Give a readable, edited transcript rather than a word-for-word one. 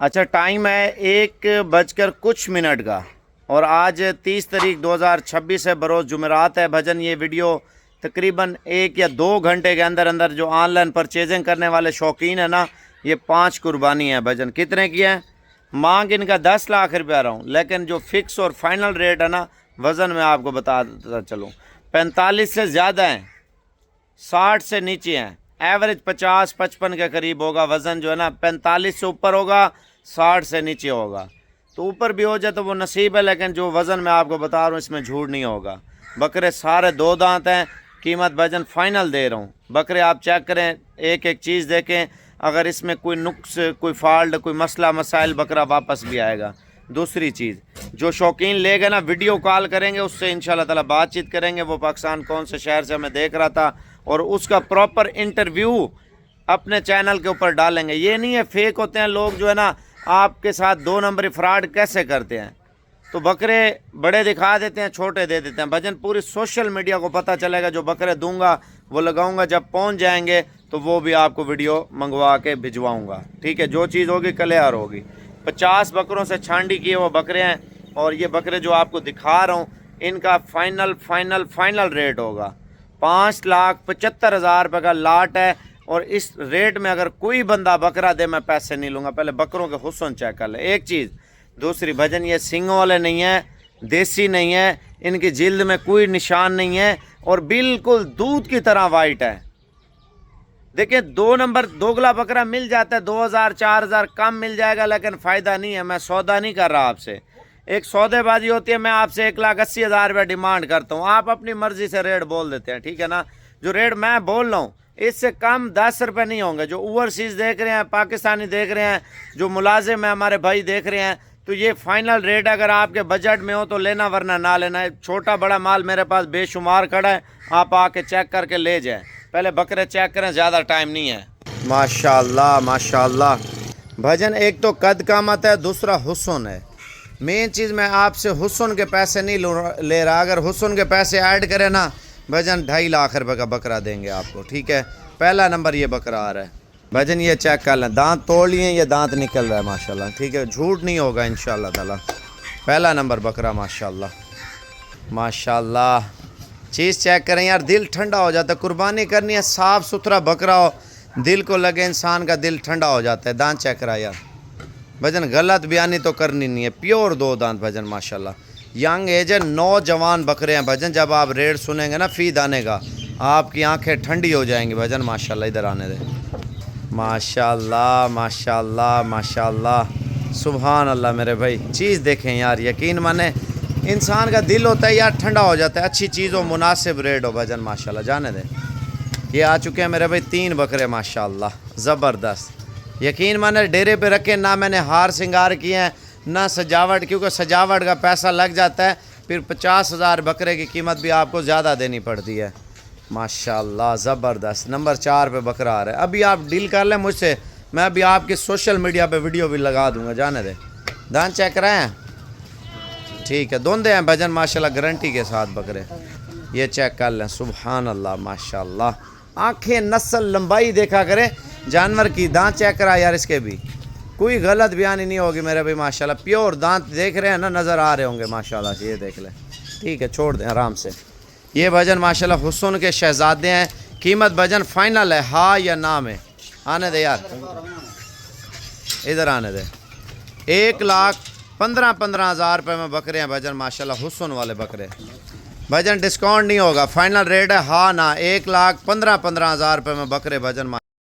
अच्छा, टाइम है 1 बजकर कुछ मिनट का और आज 30 तारीख 2026 है, बरोज़ जुमेरात है भजन। ये वीडियो तकरीबन 1 या 2 घंटे के अंदर अंदर जो ऑनलाइन परचेजिंग करने वाले शौकीन है ना, ये 5 कुर्बानी है भजन। कितने की है? मांग इनका 10 लाख रुपया रहा हूँ, लेकिन जो फिक्स और फाइनल रेट है ना, वज़न में आपको बताता चलूँ 45 से ज़्यादा हैं, 60 से नीचे हैं, एवरेज 50-55 के करीब होगा। वज़न जो है ना 45 से ऊपर होगा, 60 से नीचे होगा। तो ऊपर भी हो जाए तो वो नसीब है, लेकिन जो वज़न मैं आपको बता रहा हूँ इसमें झूठ नहीं होगा। बकरे सारे 2 दांत हैं। कीमत भजन फाइनल दे रहा हूँ। बकरे आप चेक करें, एक एक चीज़ देखें, अगर इसमें कोई नुक्स, कोई फॉल्ट, कोई मसला मसाइल, बकरा वापस भी आएगा। दूसरी चीज़, जो शौकीन लेगा ना, वीडियो कॉल करेंगे, उससे इंशाल्लाह ताला बातचीत करेंगे। वो पाकिस्तान कौन से शहर से हमें देख रहा था, और उसका प्रॉपर इंटरव्यू अपने चैनल के ऊपर डालेंगे। ये नहीं है फेक होते हैं लोग, जो है ना आपके साथ 2 नंबरी फ्रॉड कैसे करते हैं। तो बकरे बड़े दिखा देते हैं, छोटे दे देते हैं भजन। पूरी सोशल मीडिया को पता चलेगा। जो बकरे दूंगा वो लगाऊंगा, जब पहुंच जाएंगे तो वो भी आपको वीडियो मंगवा के भिजवाऊंगा। ठीक है, जो चीज़ होगी क्लियर होगी। 50 बकरों से छांडी किए वो बकरे हैं, और ये बकरे जो आपको दिखा रहा हूँ इनका फाइनल फाइनल फाइनल रेट होगा 5,75,000 रुपये का लाट है। और इस रेट में अगर कोई बंदा बकरा दे, मैं पैसे नहीं लूँगा। पहले बकरों के हुस्न चेक कर ले, एक चीज़। दूसरी भजन, ये सींगों वाले नहीं है, देसी नहीं है, इनकी जिल्द में कोई निशान नहीं है, और बिल्कुल दूध की तरह वाइट है। देखिए, 2 नंबर दोगला बकरा मिल जाता है, 2,000-4,000 कम मिल जाएगा, लेकिन फ़ायदा नहीं है। मैं सौदा नहीं कर रहा आपसे, एक सौदेबाजी होती है। मैं आपसे 1,80,000 रुपये डिमांड करता हूँ, आप अपनी मर्ज़ी से रेट बोल देते हैं। ठीक है ना, जो रेट मैं बोल रहा हूँ इससे कम 10 रुपये नहीं होंगे। जो ओवरसीज़ देख रहे हैं, पाकिस्तानी देख रहे हैं, जो मुलाजिम है हमारे भाई देख रहे हैं, तो ये फाइनल रेट अगर आपके बजट में हो तो लेना, वरना ना लेना है। छोटा बड़ा माल मेरे पास बेशुमार खड़ा है, आप आके चेक करके ले जाएं। पहले बकरे चेक करें, ज़्यादा टाइम नहीं है। माशाल्लाह माशाल्लाह भजन, एक तो कद कामत है, दूसरा हुस्न है। मेन चीज़, मैं आपसे हुस्न के पैसे नहीं ले रहा। अगर हुस्न के पैसे ऐड करें ना भजन, 2.5 लाख रुपए का बकरा देंगे आपको। ठीक है, पहला नंबर ये बकरा आ रहा है भजन। ये चेक कर लें, दांत तोड़ लिए, ये दांत निकल रहा है माशाल्लाह। ठीक है, झूठ नहीं होगा इंशाल्लाह ताला। पहला नंबर बकरा माशाल्लाह माशाल्लाह। चीज़ चेक करें यार, दिल ठंडा हो जाता है। कुर्बानी करनी है, साफ़ सुथरा बकरा हो, दिल को लगे, इंसान का दिल ठंडा हो जाता है। दांत चेक करा यार भजन, गलत बयानी तो करनी नहीं है। प्योर 2 दांत भजन माशाल्लाह। यंग एज है, नौजवान बकरे हैं भजन। जब आप रेट सुनेंगे ना फी दाने का, आपकी आंखें ठंडी हो जाएंगी भजन माशाल्लाह। इधर आने दे, माशाल्लाह माशाल्लाह माशाल्लाह, सुभान अल्लाह मेरे भाई। चीज़ देखें यार, यकीन माने इंसान का दिल होता है यार, ठंडा हो जाता है। अच्छी चीज़ हो, मुनासिब रेट हो भजन माशाल्लाह। जाने दे, ये आ चुके हैं मेरे भाई 3 बकरे माशाल्लाह, ज़बरदस्त। यकीन माने डेरे पे रखे ना, मैंने हार श्रृंगार किए हैं ना सजावट, क्योंकि सजावट का पैसा लग जाता है, फिर 50,000 बकरे की कीमत भी आपको ज़्यादा देनी पड़ती है। माशाल्लाह ज़बरदस्त। नंबर 4 पे बकरा आ रहा है। अभी आप डील कर लें मुझसे, मैं अभी आपकी सोशल मीडिया पे वीडियो भी लगा दूंगा। जाने दे, दांत चेक कराएं हैं? ठीक है, दोंदे हैं भजन माशाल्लाह, गारंटी के साथ बकरे। ये चेक कर लें, सुभान अल्लाह माशाल्लाह। आँखें, नस्ल, लंबाई देखा करें जानवर की। दांत चेक करा यार, इसके भी कोई गलत बयानी नहीं होगी मेरे भाई माशाल्लाह। प्योर दांत देख रहे हैं ना, नज़र आ रहे होंगे माशाल्लाह से। ये देख लें, ठीक है, छोड़ दें आराम से। ये भजन माशाल्लाह हुस्न के शहजादे हैं। कीमत भजन फाइनल है, हाँ या ना में। आने दे यार, इधर आने दे। 1,15,000 रुपये में बकरे हैं भजन माशाल्लाह, हुस्न वाले बकरे भजन। डिस्काउंट नहीं होगा, फाइनल रेट है हाँ ना। 1,15,000 रुपये में बकरे भजन।